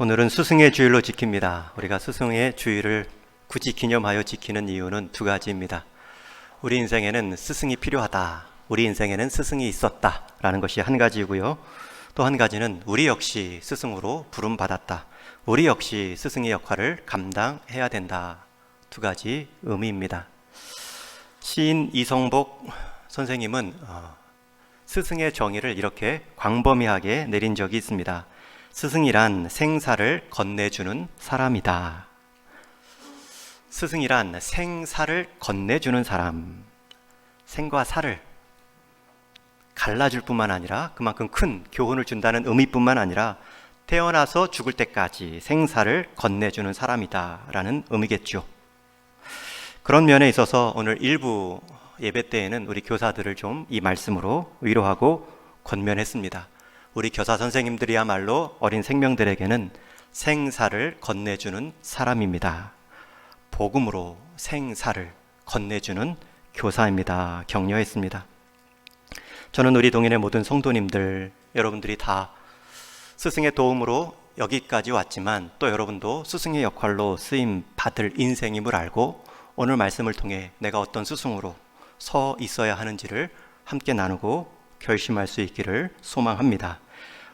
오늘은 스승의 주일로 지킵니다. 우리가 스승의 주일을 굳이 기념하여 지키는 이유는 두 가지입니다. 우리 인생에는 스승이 필요하다. 우리 인생에는 스승이 있었다. 라는 것이 한 가지이고요. 또 한 가지는 우리 역시 스승으로 부름받았다. 우리 역시 스승의 역할을 감당해야 된다. 두 가지 의미입니다. 시인 이성복 선생님은 스승의 정의를 이렇게 광범위하게 내린 적이 있습니다. 스승이란 생사를 건네주는 사람이다. 스승이란 생사를 건네주는 사람. 생과 사를 갈라줄 뿐만 아니라 그만큼 큰 교훈을 준다는 의미뿐만 아니라 태어나서 죽을 때까지 생사를 건네주는 사람이다 라는 의미겠죠. 그런 면에 있어서 오늘 일부 예배 때에는 우리 교사들을 좀 이 말씀으로 위로하고 권면했습니다. 우리 교사 선생님들이야말로 어린 생명들에게는 생사를 건네주는 사람입니다. 복음으로 생사를 건네주는 교사입니다. 격려했습니다. 저는 우리 동인의 모든 성도님들, 여러분들이 다 스승의 도움으로 여기까지 왔지만 또 여러분도 스승의 역할로 쓰임 받을 인생임을 알고 오늘 말씀을 통해 내가 어떤 스승으로 서 있어야 하는지를 함께 나누고 결심할 수 있기를 소망합니다.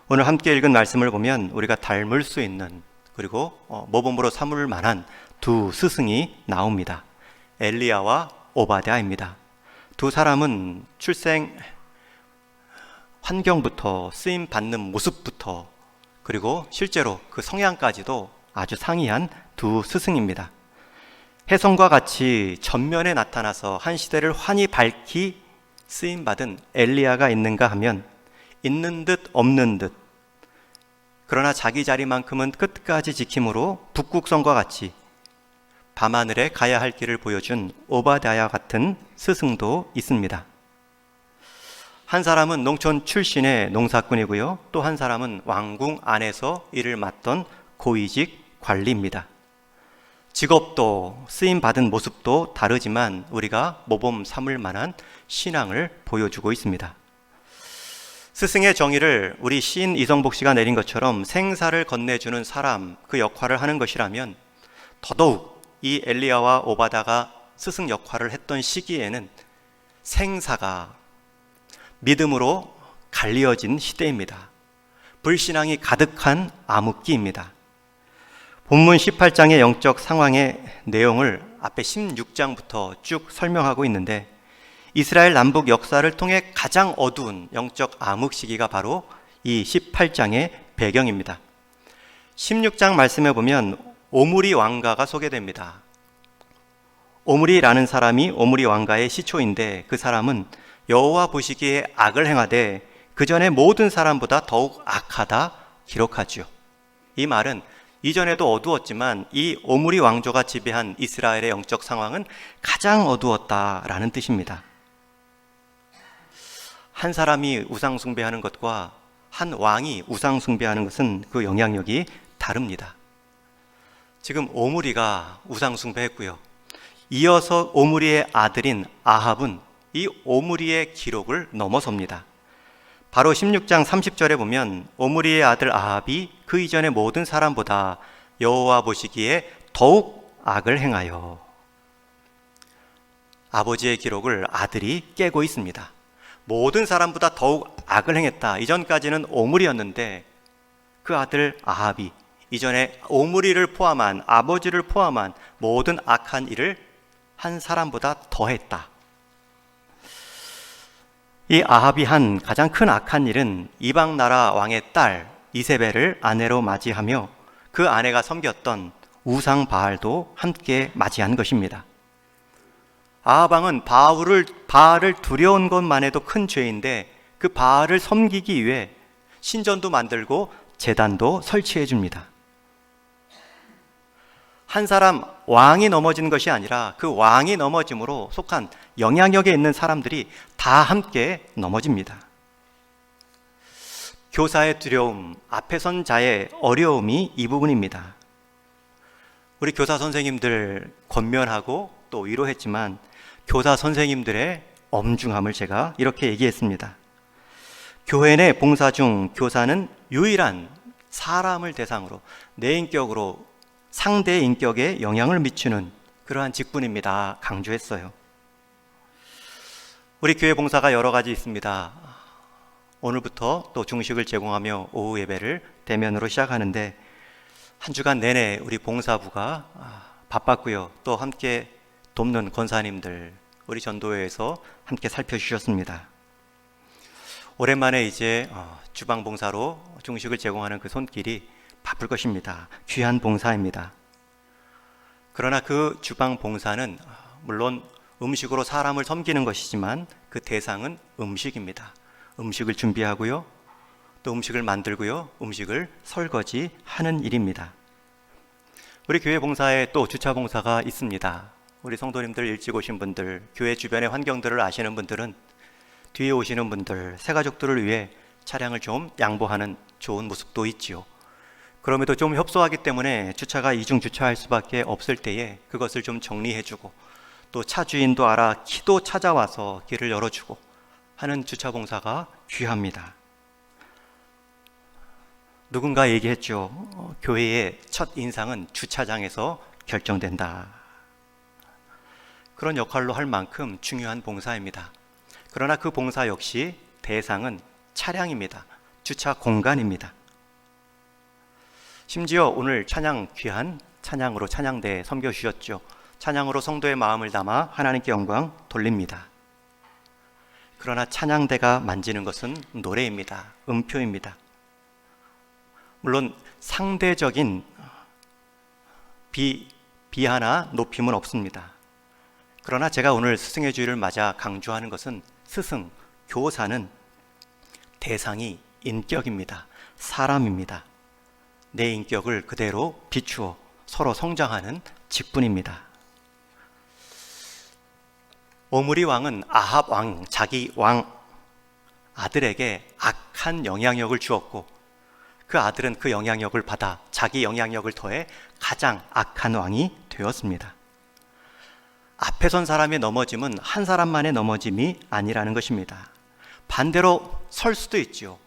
오늘 함께 읽은 말씀을 보면 우리가 닮을 수 있는 그리고 모범으로 삼을 만한 두 스승이 나옵니다. 엘리야와 오바댜입니다. 두 사람은 출생 환경부터 쓰임 받는 모습부터 그리고 실제로 그 성향까지도 아주 상이한 두 스승입니다. 혜성과 같이 전면에 나타나서 한 시대를 환히 밝히 쓰임받은 엘리야가 있는가 하면 있는 듯 없는 듯, 그러나 자기 자리만큼은 끝까지 지킴으로 북극성과 같이 밤하늘에 가야 할 길을 보여준 오바댜 같은 스승도 있습니다. 한 사람은 농촌 출신의 농사꾼이고요. 또 한 사람은 왕궁 안에서 일을 맡던 고위직 관리입니다. 직업도 쓰임받은 모습도 다르지만 우리가 모범 삼을 만한 신앙을 보여주고 있습니다. 스승의 정의를 우리 시인 이성복 씨가 내린 것처럼 생사를 건네주는 사람, 그 역할을 하는 것이라면 더더욱 이 엘리야와 오바댜가 스승 역할을 했던 시기에는 생사가 믿음으로 갈리어진 시대입니다. 불신앙이 가득한 암흑기입니다. 본문 18장의 영적 상황의 내용을 앞에 16장부터 쭉 설명하고 있는데 이스라엘 남북 역사를 통해 가장 어두운 영적 암흑 시기가 바로 이 18장의 배경입니다. 16장 말씀에 보면 오므리 왕가가 소개됩니다. 오므리라는 사람이 오므리 왕가의 시초인데 그 사람은 여호와 보시기에 악을 행하되 그 전에 모든 사람보다 더욱 악하다 기록하죠. 이 말은 이전에도 어두웠지만 이 오므리 왕조가 지배한 이스라엘의 영적 상황은 가장 어두웠다라는 뜻입니다. 한 사람이 우상 숭배하는 것과 한 왕이 우상 숭배하는 것은 그 영향력이 다릅니다. 지금 오므리가 우상 숭배했고요. 이어서 오므리의 아들인 아합은 이 오므리의 기록을 넘어섭니다. 바로 16장 30절에 보면 오므리의 아들 아합이 그 이전의 모든 사람보다 여호와 보시기에 더욱 악을 행하여, 아버지의 기록을 아들이 깨고 있습니다. 모든 사람보다 더욱 악을 행했다. 이전까지는 오므리였는데 그 아들 아합이 이전에 오므리를 포함한 아버지를 포함한 모든 악한 일을 한 사람보다 더했다. 이 아합이 한 가장 큰 악한 일은 이방 나라 왕의 딸 이세벨을 아내로 맞이하며 그 아내가 섬겼던 우상 바알도 함께 맞이한 것입니다. 아합 왕은 바알을 두려운 것만 해도 큰 죄인데 그 바알을 섬기기 위해 신전도 만들고 제단도 설치해 줍니다. 한 사람 왕이 넘어진 것이 아니라 그 왕이 넘어짐으로 속한 영향력에 있는 사람들이 다 함께 넘어집니다. 교사의 두려움, 앞에 선 자의 어려움이 이 부분입니다. 우리 교사 선생님들 권면하고 또 위로했지만 교사 선생님들의 엄중함을 제가 이렇게 얘기했습니다. 교회 내 봉사 중 교사는 유일한 사람을 대상으로 내 인격으로 상대의 인격에 영향을 미치는 그러한 직분입니다. 강조했어요. 우리 교회 봉사가 여러 가지 있습니다. 오늘부터 또 중식을 제공하며 오후 예배를 대면으로 시작하는데 한 주간 내내 우리 봉사부가 바빴고요. 또 함께 돕는 권사님들, 우리 전도회에서 함께 살펴주셨습니다. 오랜만에 이제 주방 봉사로 중식을 제공하는 그 손길이 바쁠 것입니다. 귀한 봉사입니다. 그러나 그 주방 봉사는 물론 음식으로 사람을 섬기는 것이지만 그 대상은 음식입니다. 음식을 준비하고요, 또 음식을 만들고요, 음식을 설거지하는 일입니다. 우리 교회 봉사에 또 주차 봉사가 있습니다. 우리 성도님들, 일찍 오신 분들, 교회 주변의 환경들을 아시는 분들은 뒤에 오시는 분들, 새가족들을 위해 차량을 좀 양보하는 좋은 모습도 있지요. 그럼에도 좀 협소하기 때문에 주차가 이중 주차할 수밖에 없을 때에 그것을 좀 정리해주고 또 차 주인도 알아 키도 찾아와서 길을 열어주고 하는 주차 봉사가 귀합니다. 누군가 얘기했죠. 교회의 첫 인상은 주차장에서 결정된다. 그런 역할로 할 만큼 중요한 봉사입니다. 그러나 그 봉사 역시 대상은 차량입니다. 주차 공간입니다. 심지어 오늘 찬양, 귀한 찬양으로 찬양대 섬겨주셨죠. 찬양으로 성도의 마음을 담아 하나님께 영광 돌립니다. 그러나 찬양대가 만지는 것은 노래입니다. 음표입니다. 물론 상대적인 비하나 높임은 없습니다. 그러나 제가 오늘 스승의 주일을 맞아 강조하는 것은 스승, 교사는 대상이 인격입니다. 사람입니다. 내 인격을 그대로 비추어 서로 성장하는 직분입니다. 오므리 왕은 아합 왕, 자기 왕 아들에게 악한 영향력을 주었고 그 아들은 그 영향력을 받아 자기 영향력을 더해 가장 악한 왕이 되었습니다. 앞에 선 사람의 넘어짐은 한 사람만의 넘어짐이 아니라는 것입니다. 반대로 설 수도 있지요.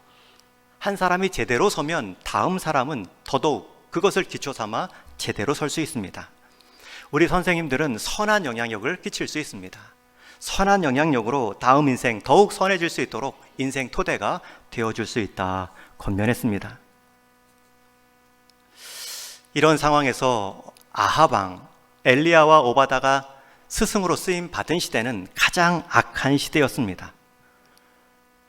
한 사람이 제대로 서면 다음 사람은 더더욱 그것을 기초 삼아 제대로 설 수 있습니다. 우리 선생님들은 선한 영향력을 끼칠 수 있습니다. 선한 영향력으로 다음 인생 더욱 선해질 수 있도록 인생 토대가 되어줄 수 있다 권면했습니다. 이런 상황에서 아합 왕 엘리야와 오바다가 스승으로 쓰임 받은 시대는 가장 악한 시대였습니다.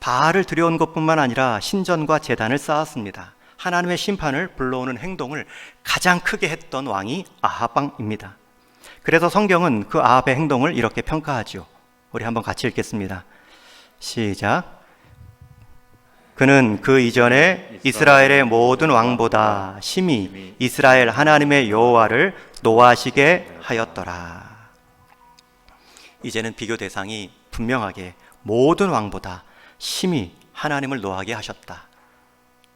바알을 들여온 것뿐만 아니라 신전과 제단을 쌓았습니다. 하나님의 심판을 불러오는 행동을 가장 크게 했던 왕이 아합 왕입니다. 그래서 성경은 그 아합의 행동을 이렇게 평가하죠. 우리 한번 같이 읽겠습니다. 시작. 그는 그 이전에 이스라엘의 모든 왕보다 심히 이스라엘 하나님의 여호와를 노하시게 하였더라. 이제는 비교 대상이 분명하게 모든 왕보다 심히 하나님을 노하게 하셨다.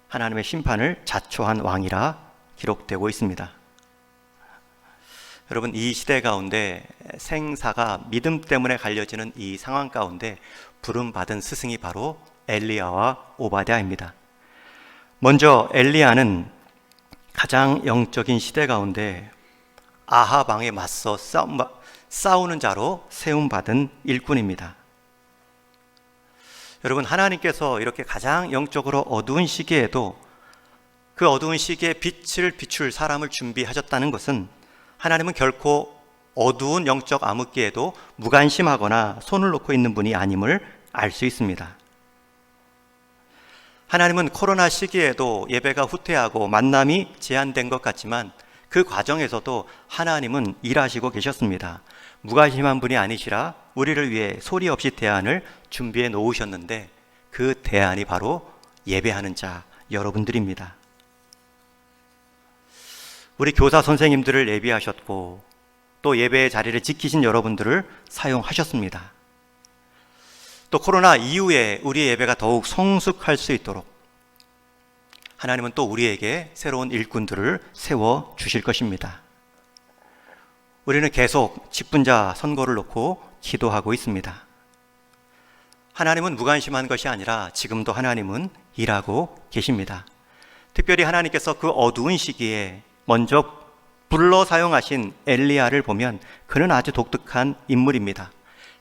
하나님의 심판을 자초한 왕이라 기록되고 있습니다. 여러분, 이 시대 가운데 생사가 믿음 때문에 갈려지는 이 상황 가운데 부름받은 스승이 바로 엘리야와 오바댜입니다. 먼저 엘리야는 가장 영적인 시대 가운데 아합 왕에 맞서 싸우는 자로 세움받은 일꾼입니다. 여러분, 하나님께서 이렇게 가장 영적으로 어두운 시기에도 그 어두운 시기에 빛을 비출 사람을 준비하셨다는 것은 하나님은 결코 어두운 영적 암흑기에도 무관심하거나 손을 놓고 있는 분이 아님을 알 수 있습니다. 하나님은 코로나 시기에도 예배가 후퇴하고 만남이 제한된 것 같지만 그 과정에서도 하나님은 일하시고 계셨습니다. 무관심한 분이 아니시라 우리를 위해 소리 없이 대안을 준비해 놓으셨는데 그 대안이 바로 예배하는 자 여러분들입니다. 우리 교사 선생님들을 예비하셨고 또 예배의 자리를 지키신 여러분들을 사용하셨습니다. 또 코로나 이후에 우리의 예배가 더욱 성숙할 수 있도록 하나님은 또 우리에게 새로운 일꾼들을 세워 주실 것입니다. 우리는 계속 직분자 선거를 놓고 기도하고 있습니다. 하나님은 무관심한 것이 아니라 지금도 하나님은 일하고 계십니다. 특별히 하나님께서 그 어두운 시기에 먼저 불러 사용하신 엘리야를 보면 그는 아주 독특한 인물입니다.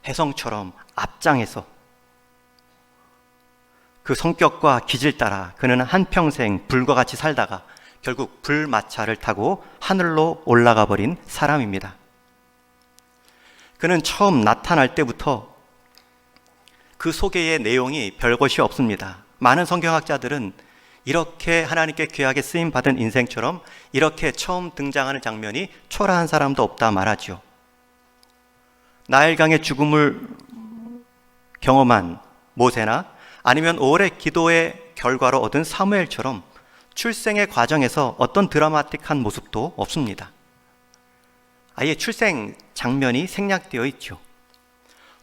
혜성처럼 앞장에서 그 성격과 기질 따라 그는 한평생 불과 같이 살다가 결국 불마차를 타고 하늘로 올라가 버린 사람입니다. 그는 처음 나타날 때부터 그 소개의 내용이 별것이 없습니다. 많은 성경학자들은 이렇게 하나님께 귀하게 쓰임받은 인생처럼 이렇게 처음 등장하는 장면이 초라한 사람도 없다 말하죠. 나일강의 죽음을 경험한 모세나 아니면 오래 기도의 결과로 얻은 사무엘처럼 출생의 과정에서 어떤 드라마틱한 모습도 없습니다. 아예 출생 장면이 생략되어 있죠.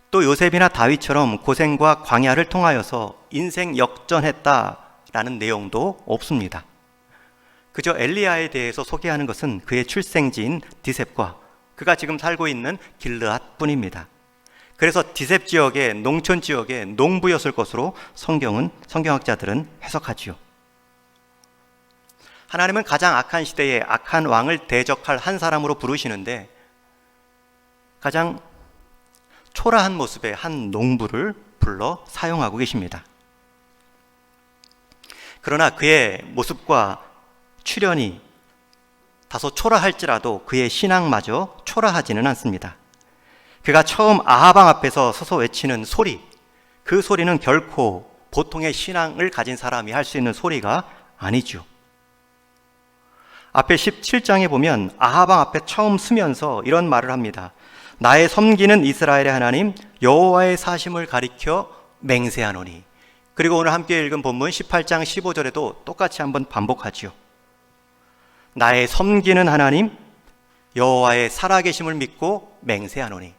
또 요셉이나 다윗처럼 고생과 광야를 통하여서 인생 역전했다라는 내용도 없습니다. 그저 엘리야에 대해서 소개하는 것은 그의 출생지인 디셉과 그가 지금 살고 있는 길르앗 뿐입니다. 그래서 디셉 지역의 농촌 지역의 농부였을 것으로 성경학자들은 해석하지요. 하나님은 가장 악한 시대에 악한 왕을 대적할 한 사람으로 부르시는데 가장 초라한 모습의 한 농부를 불러 사용하고 계십니다. 그러나 그의 모습과 출현이 다소 초라할지라도 그의 신앙마저 초라하지는 않습니다. 그가 처음 아하방 앞에서 서서 외치는 소리, 그 소리는 결코 보통의 신앙을 가진 사람이 할 수 있는 소리가 아니죠. 앞에 17장에 보면 아하방 앞에 처음 서면서 이런 말을 합니다. 나의 섬기는 이스라엘의 하나님 여호와의 사심을 가리켜 맹세하노니. 그리고 오늘 함께 읽은 본문 18장 15절에도 똑같이 한번 반복하지요. 나의 섬기는 하나님 여호와의 살아계심을 믿고 맹세하노니.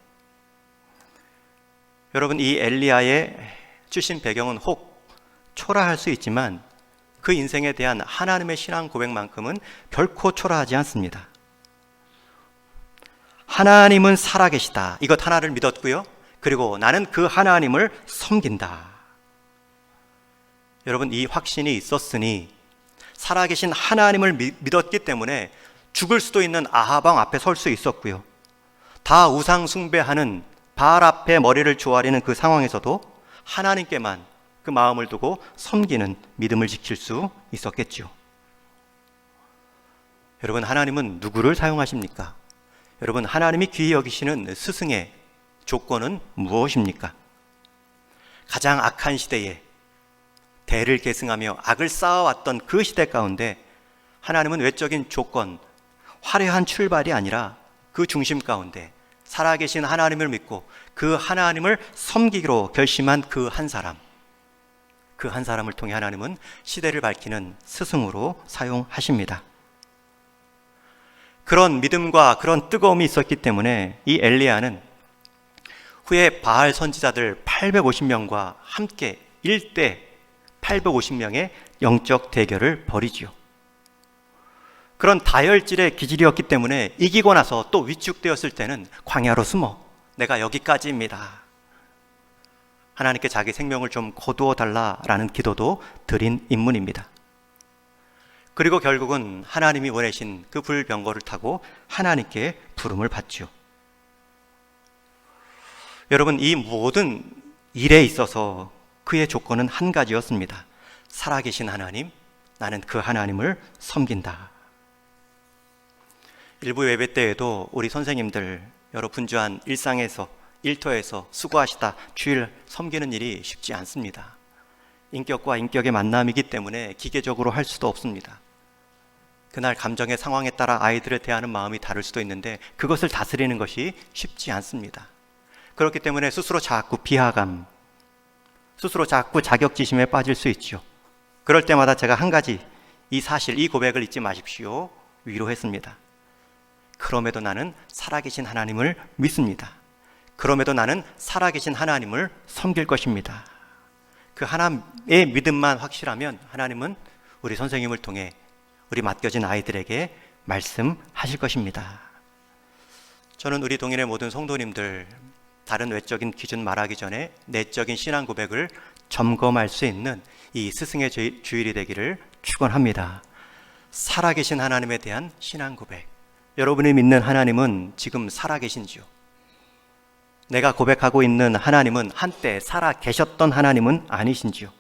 여러분, 이 엘리야의 출신 배경은 혹 초라할 수 있지만 그 인생에 대한 하나님의 신앙 고백만큼은 결코 초라하지 않습니다. 하나님은 살아계시다. 이것 하나를 믿었고요. 그리고 나는 그 하나님을 섬긴다. 여러분, 이 확신이 있었으니 살아계신 하나님을 믿었기 때문에 죽을 수도 있는 아하방 앞에 설 수 있었고요. 다 우상 숭배하는 바알 앞에 머리를 조아리는 그 상황에서도 하나님께만 그 마음을 두고 섬기는 믿음을 지킬 수 있었겠죠. 여러분, 하나님은 누구를 사용하십니까? 여러분, 하나님이 귀히 여기시는 스승의 조건은 무엇입니까? 가장 악한 시대에 대를 계승하며 악을 쌓아왔던 그 시대 가운데 하나님은 외적인 조건, 화려한 출발이 아니라 그 중심 가운데 살아계신 하나님을 믿고 그 하나님을 섬기기로 결심한 그 한 사람, 그 한 사람을 통해 하나님은 시대를 밝히는 스승으로 사용하십니다. 그런 믿음과 그런 뜨거움이 있었기 때문에 이 엘리야는 후에 바알 선지자들 850명과 함께 일대 850명의 영적 대결을 벌이지요. 그런 다혈질의 기질이었기 때문에 이기고 나서 또 위축되었을 때는 광야로 숨어 내가 여기까지입니다. 하나님께 자기 생명을 좀 거두어 달라라는 기도도 드린 인물입니다. 그리고 결국은 하나님이 보내신 그 불병거를 타고 하나님께 부름을 받죠. 여러분, 이 모든 일에 있어서 그의 조건은 한 가지였습니다. 살아계신 하나님, 나는 그 하나님을 섬긴다. 일부 예배 때에도 우리 선생님들 여러 분주한 일상에서 일터에서 수고하시다 주일 섬기는 일이 쉽지 않습니다. 인격과 인격의 만남이기 때문에 기계적으로 할 수도 없습니다. 그날 감정의 상황에 따라 아이들을 대하는 마음이 다를 수도 있는데 그것을 다스리는 것이 쉽지 않습니다. 그렇기 때문에 스스로 자꾸 비하감, 스스로 자꾸 자격지심에 빠질 수 있죠. 그럴 때마다 제가 한 가지, 이 사실, 이 고백을 잊지 마십시오. 위로했습니다. 그럼에도 나는 살아계신 하나님을 믿습니다. 그럼에도 나는 살아계신 하나님을 섬길 것입니다. 그 하나님의 믿음만 확실하면 하나님은 우리 선생님을 통해 우리 맡겨진 아이들에게 말씀하실 것입니다. 저는 우리 동인의 모든 성도님들, 다른 외적인 기준 말하기 전에 내적인 신앙 고백을 점검할 수 있는 이 스승의 주일이 되기를 축원합니다. 살아계신 하나님에 대한 신앙 고백. 여러분이 믿는 하나님은 지금 살아계신지요? 내가 고백하고 있는 하나님은 한때 살아계셨던 하나님은 아니신지요?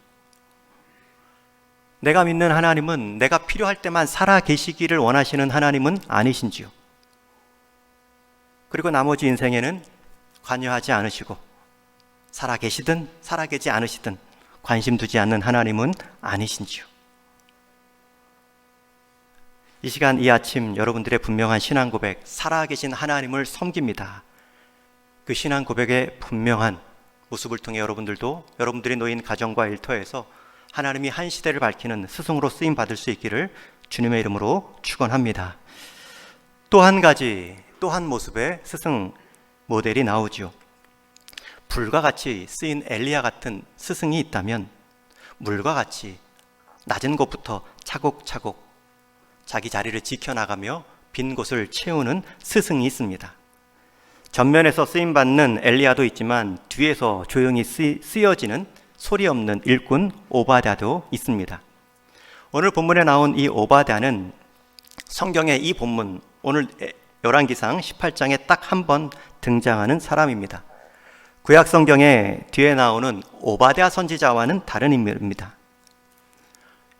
내가 믿는 하나님은 내가 필요할 때만 살아계시기를 원하시는 하나님은 아니신지요? 그리고 나머지 인생에는 관여하지 않으시고 살아계시든 살아계지 않으시든 관심 두지 않는 하나님은 아니신지요? 이 시간 이 아침 여러분들의 분명한 신앙 고백, 살아계신 하나님을 섬깁니다. 그 신앙 고백의 분명한 모습을 통해 여러분들도 여러분들이 놓인 가정과 일터에서 하나님이 한 시대를 밝히는 스승으로 쓰임 받을 수 있기를 주님의 이름으로 축원합니다. 또 한 가지, 또 한 모습의 스승 모델이 나오지요. 불과 같이 쓰인 엘리야 같은 스승이 있다면 물과 같이 낮은 곳부터 차곡차곡 자기 자리를 지켜나가며 빈 곳을 채우는 스승이 있습니다. 전면에서 쓰임받는 엘리야도 있지만 뒤에서 조용히 쓰여지는 소리 없는 일꾼 오바댜도 있습니다. 오늘 본문에 나온 이 오바댜는 성경의 이 본문, 오늘 열왕기상 18장에 딱 한 번 등장하는 사람입니다. 구약 성경에 뒤에 나오는 오바댜 선지자와는 다른 인물입니다.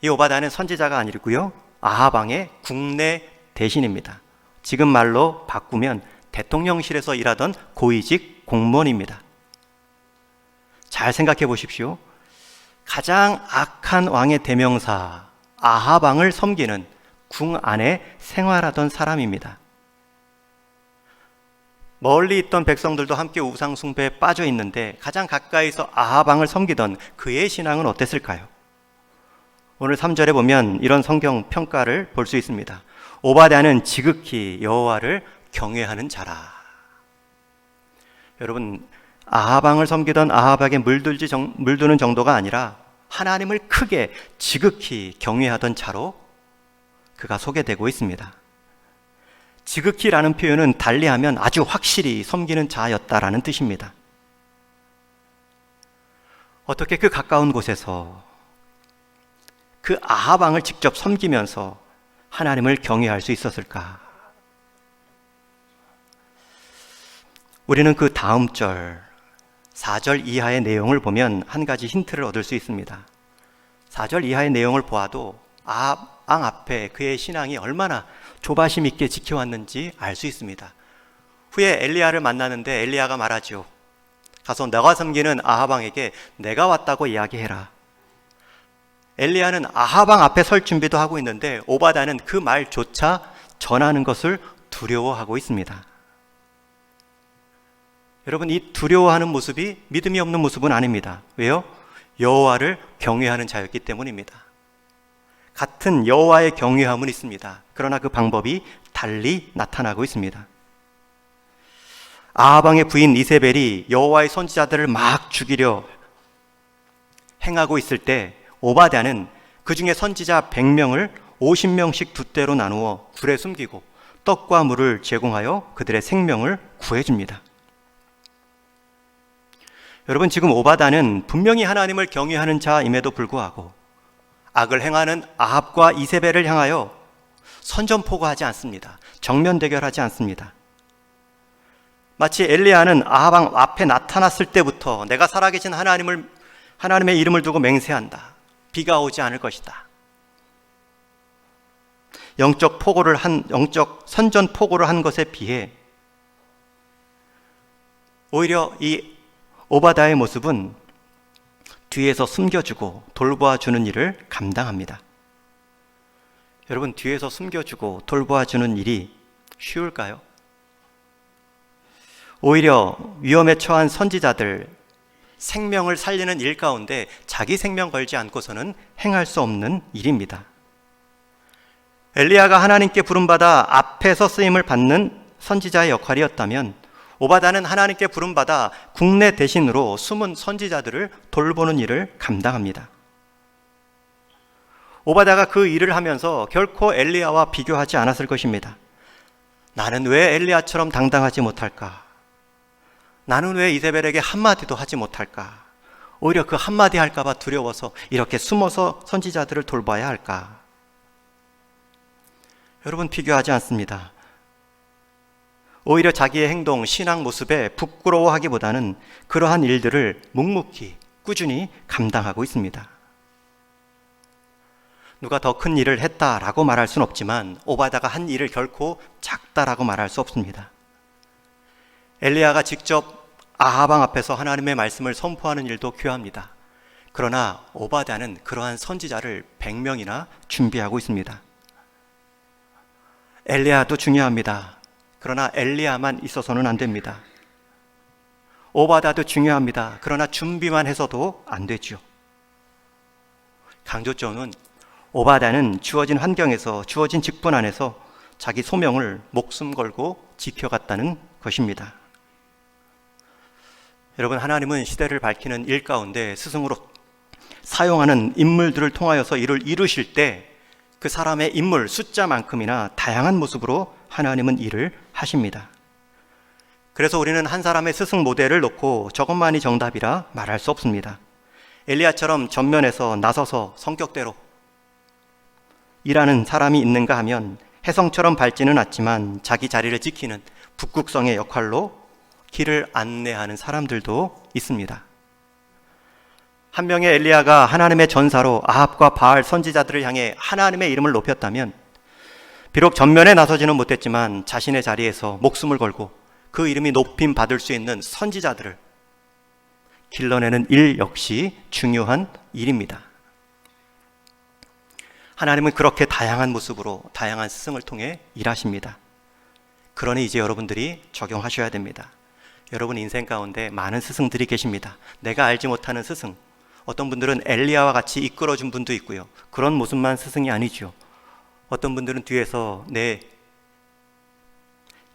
이 오바댜는 선지자가 아니고요, 아합 왕의 국내 대신입니다. 지금 말로 바꾸면 대통령실에서 일하던 고위직 공무원입니다. 잘 생각해 보십시오. 가장 악한 왕의 대명사 아합 왕을 섬기는 궁 안에 생활하던 사람입니다. 멀리 있던 백성들도 함께 우상 숭배에 빠져 있는데 가장 가까이서 아합 왕을 섬기던 그의 신앙은 어땠을까요? 오늘 3절에 보면 이런 성경 평가를 볼 수 있습니다. 오바댜는 지극히 여호와를 경외하는 자라. 여러분, 아합 왕을 섬기던 아합에게 물드는 정도가 아니라 하나님을 크게 지극히 경외하던 자로 그가 소개되고 있습니다. 지극히라는 표현은 달리하면 아주 확실히 섬기는 자였다라는 뜻입니다. 어떻게 그 가까운 곳에서 그 아합 왕을 직접 섬기면서 하나님을 경외할 수 있었을까? 우리는 그 다음 절 4절 이하의 내용을 보면 한 가지 힌트를 얻을 수 있습니다. 4절 이하의 내용을 보아도 아합 왕 앞에 그의 신앙이 얼마나 조바심 있게 지켜왔는지 알 수 있습니다. 후에 엘리야를 만나는데 엘리야가 말하죠. 가서 너가 섬기는 아합 왕에게 내가 왔다고 이야기해라. 엘리야는 아합 왕 앞에 설 준비도 하고 있는데 오바댜는 그 말조차 전하는 것을 두려워하고 있습니다. 여러분, 이 두려워하는 모습이 믿음이 없는 모습은 아닙니다. 왜요? 여호와를 경외하는 자였기 때문입니다. 같은 여호와의 경외함은 있습니다. 그러나 그 방법이 달리 나타나고 있습니다. 아합 왕의 부인 이세벨이 여호와의 선지자들을 막 죽이려 행하고 있을 때 오바댜는 그 중에 선지자 100명을 50명씩 두 대로 나누어 불에 숨기고 떡과 물을 제공하여 그들의 생명을 구해줍니다. 여러분, 지금 오바댜는 분명히 하나님을 경외하는 자임에도 불구하고 악을 행하는 아합과 이세벨을 향하여 선전포고하지 않습니다. 정면 대결하지 않습니다. 마치 엘리야는 아합 왕 앞에 나타났을 때부터 내가 살아계신 하나님의 이름을 두고 맹세한다. 비가 오지 않을 것이다. 영적 선전포고를 한 것에 비해 오히려 이 오바댜의 모습은 뒤에서 숨겨주고 돌보아주는 일을 감당합니다. 여러분, 뒤에서 숨겨주고 돌보아주는 일이 쉬울까요? 오히려 위험에 처한 선지자들 생명을 살리는 일 가운데 자기 생명 걸지 않고서는 행할 수 없는 일입니다. 엘리야가 하나님께 부름받아 앞에서 쓰임을 받는 선지자의 역할이었다면 오바댜는 하나님께 부름받아 국내 대신으로 숨은 선지자들을 돌보는 일을 감당합니다. 오바댜가 그 일을 하면서 결코 엘리야와 비교하지 않았을 것입니다. 나는 왜 엘리야처럼 당당하지 못할까? 나는 왜 이세벨에게 한마디도 하지 못할까? 오히려 그 한마디 할까봐 두려워서 이렇게 숨어서 선지자들을 돌봐야 할까? 여러분, 비교하지 않습니다. 오히려 자기의 행동, 신앙 모습에 부끄러워하기보다는 그러한 일들을 묵묵히 꾸준히 감당하고 있습니다. 누가 더 큰 일을 했다라고 말할 수는 없지만 오바다가 한 일을 결코 작다라고 말할 수 없습니다. 엘리야가 직접 아합 왕 앞에서 하나님의 말씀을 선포하는 일도 귀합니다. 그러나 오바다는 그러한 선지자를 100명이나 준비하고 있습니다. 엘리야도 중요합니다. 그러나 엘리야만 있어서는 안 됩니다. 오바다도 중요합니다. 그러나 준비만 해서도 안 되죠. 강조점은 오바다는 주어진 환경에서, 주어진 직분 안에서 자기 소명을 목숨 걸고 지켜갔다는 것입니다. 여러분, 하나님은 시대를 밝히는 일 가운데 스승으로 사용하는 인물들을 통하여서 이를 이루실 때 그 사람의 인물 숫자만큼이나 다양한 모습으로 하나님은 일을 하십니다. 그래서 우리는 한 사람의 스승 모델을 놓고 저것만이 정답이라 말할 수 없습니다. 엘리야처럼 전면에서 나서서 성격대로 일하는 사람이 있는가 하면 혜성처럼 밝지는 않지만 자기 자리를 지키는 북극성의 역할로 길을 안내하는 사람들도 있습니다. 한 명의 엘리야가 하나님의 전사로 아합과 바알 선지자들을 향해 하나님의 이름을 높였다면 비록 전면에 나서지는 못했지만 자신의 자리에서 목숨을 걸고 그 이름이 높임 받을 수 있는 선지자들을 길러내는 일 역시 중요한 일입니다. 하나님은 그렇게 다양한 모습으로 다양한 스승을 통해 일하십니다. 그러니 이제 여러분들이 적용하셔야 됩니다. 여러분 인생 가운데 많은 스승들이 계십니다. 내가 알지 못하는 스승, 어떤 분들은 엘리야와 같이 이끌어준 분도 있고요. 그런 모습만 스승이 아니죠. 어떤 분들은 뒤에서 내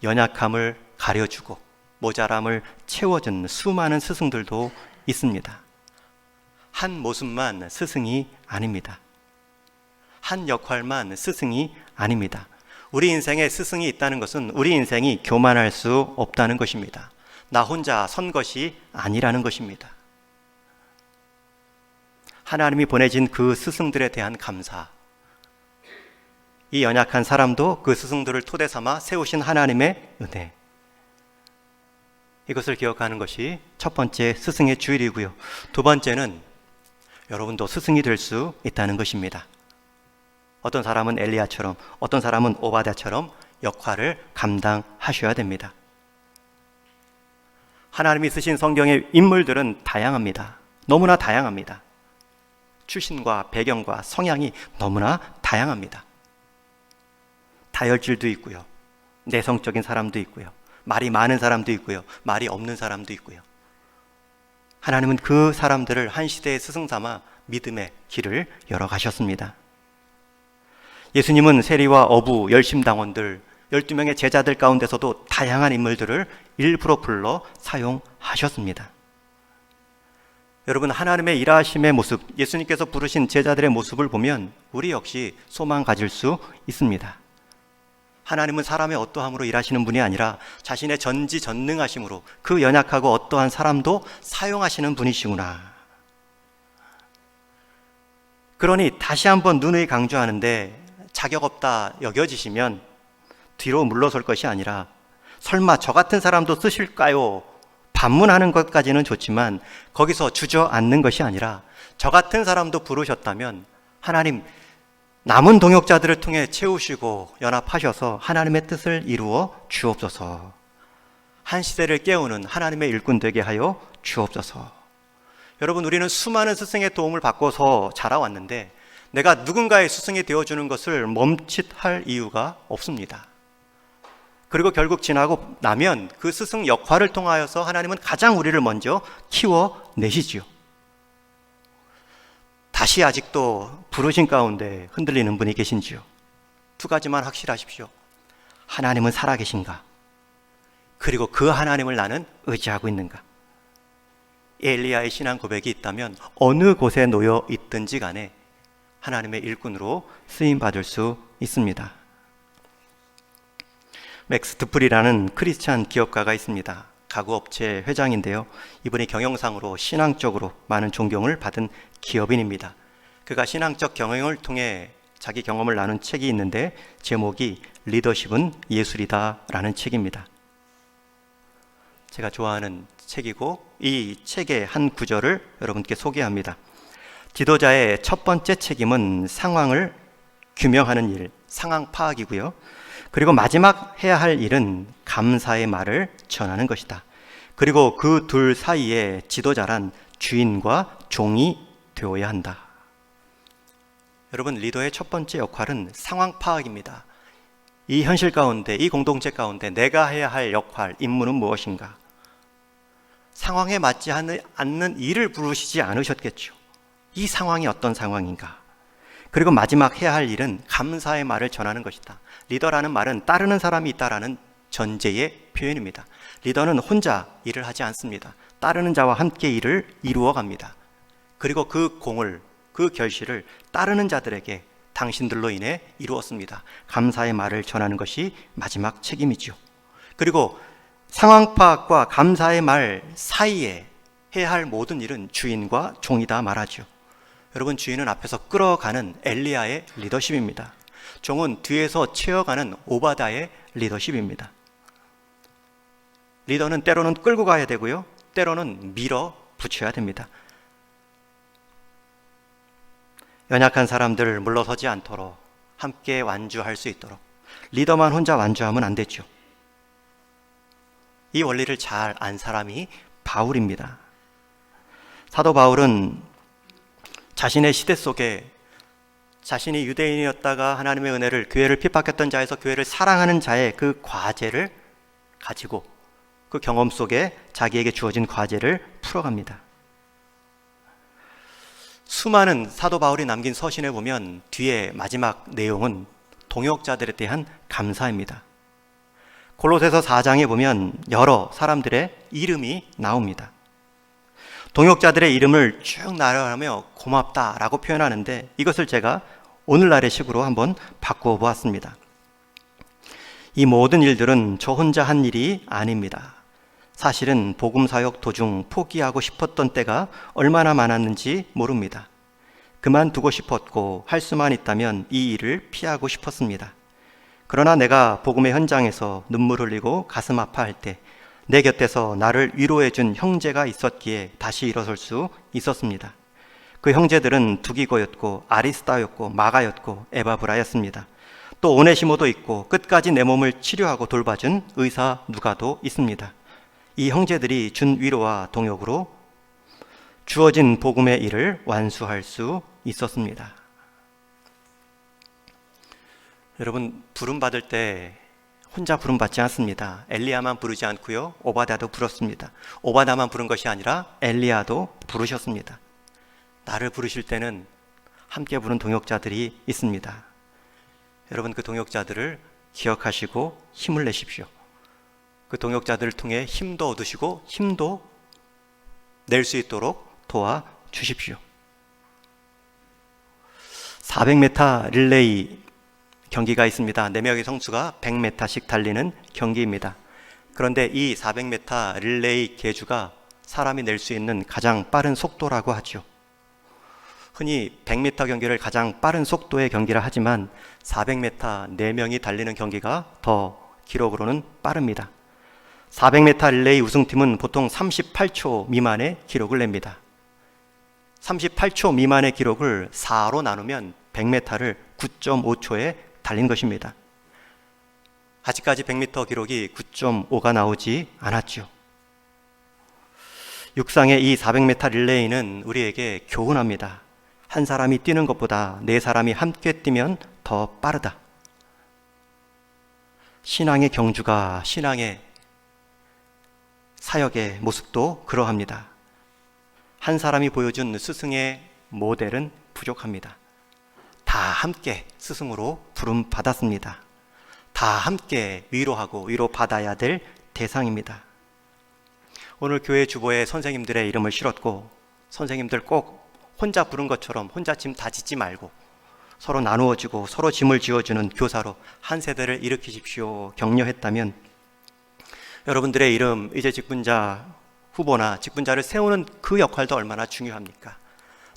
연약함을 가려주고 모자람을 채워준 수많은 스승들도 있습니다. 한 모습만 스승이 아닙니다. 한 역할만 스승이 아닙니다. 우리 인생에 스승이 있다는 것은 우리 인생이 교만할 수 없다는 것입니다. 나 혼자 선 것이 아니라는 것입니다. 하나님이 보내진 그 스승들에 대한 감사, 이 연약한 사람도 그 스승들을 토대 삼아 세우신 하나님의 은혜, 이것을 기억하는 것이 첫 번째 스승의 주일이고요. 두 번째는 여러분도 스승이 될 수 있다는 것입니다. 어떤 사람은 엘리야처럼, 어떤 사람은 오바댜처럼 역할을 감당하셔야 됩니다. 하나님이 쓰신 성경의 인물들은 다양합니다. 너무나 다양합니다. 출신과 배경과 성향이 너무나 다양합니다. 다혈질도 있고요. 내성적인 사람도 있고요. 말이 많은 사람도 있고요. 말이 없는 사람도 있고요. 하나님은 그 사람들을 한 시대의 스승 삼아 믿음의 길을 열어가셨습니다. 예수님은 세리와 어부, 열심당원들, 12명의 제자들 가운데서도 다양한 인물들을 일부러 불러 사용하셨습니다. 여러분, 하나님의 일하심의 모습, 예수님께서 부르신 제자들의 모습을 보면 우리 역시 소망 가질 수 있습니다. 하나님은 사람의 어떠함으로 일하시는 분이 아니라 자신의 전지전능하심으로 그 연약하고 어떠한 사람도 사용하시는 분이시구나. 그러니 다시 한번 누누이 강조하는데 자격 없다 여겨지시면 뒤로 물러설 것이 아니라 설마 저 같은 사람도 쓰실까요? 반문하는 것까지는 좋지만 거기서 주저앉는 것이 아니라 저 같은 사람도 부르셨다면 하나님 남은 동역자들을 통해 채우시고 연합하셔서 하나님의 뜻을 이루어 주옵소서. 한 시대를 깨우는 하나님의 일꾼 되게 하여 주옵소서. 여러분, 우리는 수많은 스승의 도움을 받고서 자라왔는데 내가 누군가의 스승이 되어주는 것을 멈칫할 이유가 없습니다. 그리고 결국 지나고 나면 그 스승 역할을 통하여서 하나님은 가장 우리를 먼저 키워내시지요. 다시 아직도 부르신 가운데 흔들리는 분이 계신지요? 두 가지만 확실하십시오. 하나님은 살아계신가? 그리고 그 하나님을 나는 의지하고 있는가? 엘리야의 신앙 고백이 있다면 어느 곳에 놓여 있든지 간에 하나님의 일꾼으로 쓰임받을 수 있습니다. 맥스 드프리라는 크리스찬 기업가가 있습니다. 가구업체 회장인데요. 이분이 경영상으로 신앙적으로 많은 존경을 받은 기업인입니다. 그가 신앙적 경영을 통해 자기 경험을 나눈 책이 있는데 제목이 리더십은 예술이다라는 책입니다. 제가 좋아하는 책이고 이 책의 한 구절을 여러분께 소개합니다. 지도자의 첫 번째 책임은 상황을 규명하는 일, 상황 파악이고요. 그리고 마지막 해야 할 일은 감사의 말을 전하는 것이다. 그리고 그 둘 사이에 지도자란 주인과 종이 되어야 한다. 여러분, 리더의 첫 번째 역할은 상황 파악입니다. 이 현실 가운데, 이 공동체 가운데 내가 해야 할 역할, 임무는 무엇인가? 상황에 맞지 않는 일을 부르시지 않으셨겠죠. 이 상황이 어떤 상황인가? 그리고 마지막 해야 할 일은 감사의 말을 전하는 것이다. 리더라는 말은 따르는 사람이 있다라는 전제의 표현입니다. 리더는 혼자 일을 하지 않습니다. 따르는 자와 함께 일을 이루어 갑니다. 그리고 그 공을, 그 결실을 따르는 자들에게 당신들로 인해 이루었습니다. 감사의 말을 전하는 것이 마지막 책임이죠. 그리고 상황 파악과 감사의 말 사이에 해야 할 모든 일은 주인과 종이다 말하죠. 여러분, 주인은 앞에서 끌어가는 엘리야의 리더십입니다. 종은 뒤에서 채워가는 오바다의 리더십입니다. 리더는 때로는 끌고 가야 되고요, 때로는 밀어 붙여야 됩니다. 연약한 사람들 물러서지 않도록 함께 완주할 수 있도록 리더만 혼자 완주하면 안 되죠. 이 원리를 잘 안 사람이 바울입니다. 사도 바울은 자신의 시대 속에 자신이 유대인이었다가 하나님의 은혜를, 교회를 핍박했던 자에서 교회를 사랑하는 자의 그 과제를 가지고 그 경험 속에 자기에게 주어진 과제를 풀어갑니다. 수많은 사도 바울이 남긴 서신에 보면 뒤에 마지막 내용은 동역자들에 대한 감사입니다. 골로새서 4장에 보면 여러 사람들의 이름이 나옵니다. 동역자들의 이름을 쭉 나열하며 고맙다라고 표현하는데 이것을 제가 오늘날의 식으로 한번 바꾸어 보았습니다. 이 모든 일들은 저 혼자 한 일이 아닙니다. 사실은 복음 사역 도중 포기하고 싶었던 때가 얼마나 많았는지 모릅니다. 그만두고 싶었고 할 수만 있다면 이 일을 피하고 싶었습니다. 그러나 내가 복음의 현장에서 눈물 흘리고 가슴 아파할 때 내 곁에서 나를 위로해 준 형제가 있었기에 다시 일어설 수 있었습니다. 그 형제들은 두기고였고 아리스다였고 마가였고 에바브라였습니다. 또 오네시모도 있고 끝까지 내 몸을 치료하고 돌봐준 의사 누가도 있습니다. 이 형제들이 준 위로와 동역으로 주어진 복음의 일을 완수할 수 있었습니다. 여러분, 부름받을 때 혼자 부름받지 않습니다. 엘리야만 부르지 않고요, 오바다도 불렀습니다. 오바다만 부른 것이 아니라 엘리야도 부르셨습니다. 나를 부르실 때는 함께 부른 동역자들이 있습니다. 여러분, 그 동역자들을 기억하시고 힘을 내십시오. 그 동역자들을 통해 힘도 얻으시고 힘도 낼 수 있도록 도와주십시오. 400m 릴레이 경기가 있습니다. 4명의 선수가 100m씩 달리는 경기입니다. 그런데 이 400m 릴레이 계주가 사람이 낼 수 있는 가장 빠른 속도라고 하죠. 흔히 100m 경기를 가장 빠른 속도의 경기라 하지만 400m 4명이 달리는 경기가 더 기록으로는 빠릅니다. 400m 릴레이 우승팀은 보통 38초 미만의 기록을 냅니다. 38초 미만의 기록을 4로 나누면 100m를 9.5초에 달린 것입니다. 아직까지 100m 기록이 9.5가 나오지 않았죠. 육상의 이 400m 릴레이는 우리에게 교훈합니다. 한 사람이 뛰는 것보다 네 사람이 함께 뛰면 더 빠르다. 신앙의 경주가, 신앙의 사역의 모습도 그러합니다. 한 사람이 보여준 스승의 모델은 부족합니다. 다 함께 스승으로 부름 받았습니다. 다 함께 위로하고 위로받아야 될 대상입니다. 오늘 교회 주보에 선생님들의 이름을 실었고, 선생님들 꼭 혼자 부른 것처럼 혼자 짐 다 짓지 말고 서로 나누어지고 서로 짐을 지어주는 교사로 한 세대를 일으키십시오 격려했다면 여러분들의 이름, 이제 직분자 후보나 직분자를 세우는 그 역할도 얼마나 중요합니까?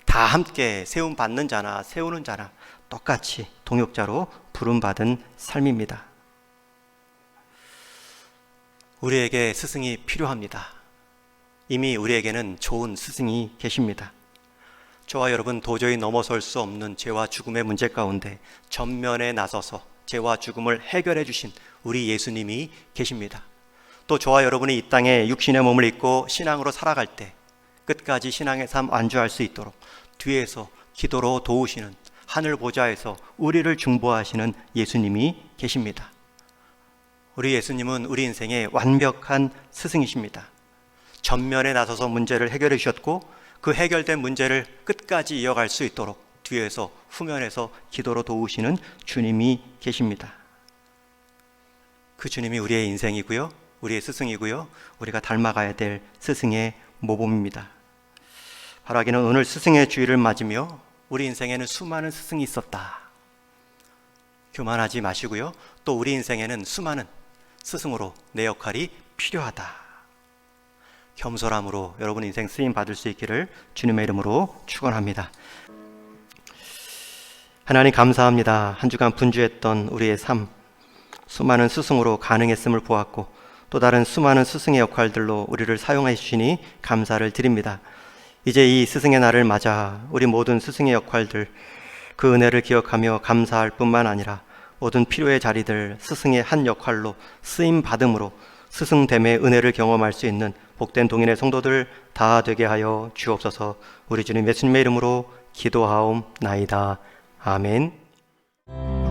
다 함께 세움받는 자나 세우는 자나 똑같이 동역자로 부름받은 삶입니다. 우리에게 스승이 필요합니다. 이미 우리에게는 좋은 스승이 계십니다. 저와 여러분 도저히 넘어설 수 없는 죄와 죽음의 문제 가운데 전면에 나서서 죄와 죽음을 해결해 주신 우리 예수님이 계십니다. 또 저와 여러분이 이 땅에 육신의 몸을 입고 신앙으로 살아갈 때 끝까지 신앙의 삶 완주할 수 있도록 뒤에서 기도로 도우시는 하늘 보좌에서 우리를 중보하시는 예수님이 계십니다. 우리 예수님은 우리 인생의 완벽한 스승이십니다. 전면에 나서서 문제를 해결해 주셨고 그 해결된 문제를 끝까지 이어갈 수 있도록 뒤에서 후면에서 기도로 도우시는 주님이 계십니다. 그 주님이 우리의 인생이고요, 우리의 스승이고요, 우리가 닮아가야 될 스승의 모범입니다. 바라기는 오늘 스승의 주일을 맞으며 우리 인생에는 수많은 스승이 있었다. 교만하지 마시고요, 또 우리 인생에는 수많은 스승으로 내 역할이 필요하다. 겸손함으로 여러분 인생 쓰임 받을 수 있기를 주님의 이름으로 축원합니다. 하나님 감사합니다. 한 주간 분주했던 우리의 삶, 수많은 스승으로 가능했음을 보았고 또 다른 수많은 스승의 역할들로 우리를 사용해 주시니 감사를 드립니다. 이제 이 스승의 날을 맞아 우리 모든 스승의 역할들, 그 은혜를 기억하며 감사할 뿐만 아니라 모든 필요의 자리들 스승의 한 역할로 쓰임 받음으로 스승됨의 은혜를 경험할 수 있는 복된 동인의 성도들 다 되게 하여 주옵소서. 우리 주님 예수님의 이름으로 기도하옵나이다. 아멘.